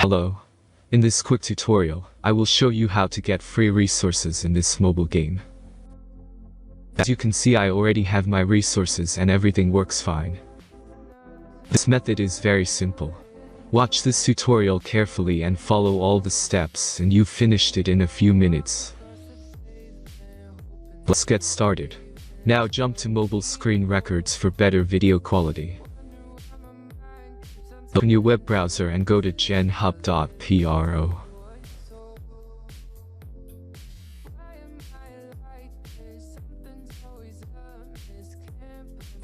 Hello. In this quick tutorial, I will show you how to get free resources in this mobile game. As you can see, I already have my resources and everything works fine. This method is very simple. Watch this tutorial carefully and follow all the steps and you've finished it in a few minutes. Let's get started. Now jump to mobile screen records for better video quality. Open your web browser and go to genhub.pro.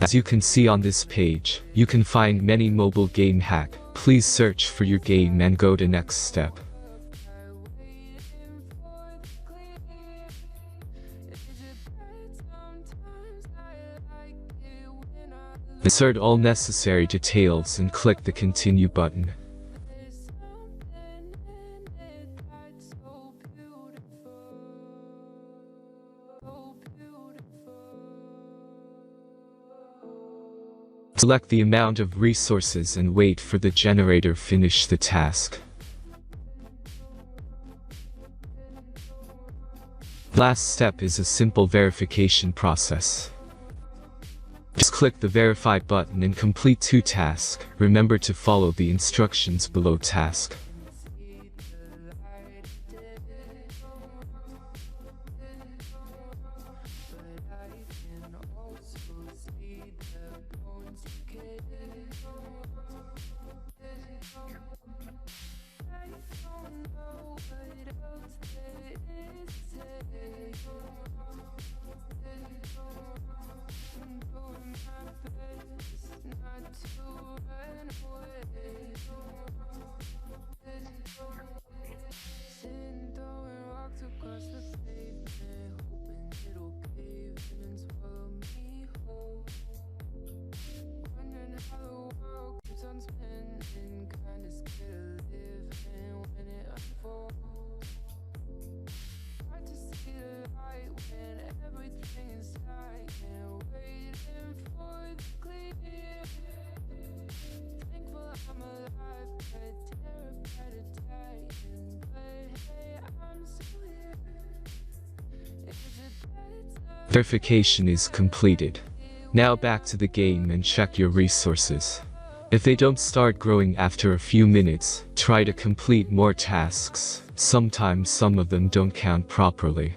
As you can see on this page, you can find many mobile game hack. Please search for your game and go to next step. Insert all necessary details and click the continue button. Select the amount of resources and wait for the generator to finish the task. Last step is a simple verification process. Just click the verify button and complete 2 tasks. Remember to follow the instructions below task. Verification is completed. Now back to the game and check your resources. If they don't start growing after a few minutes, try to complete more tasks. Sometimes some of them don't count properly.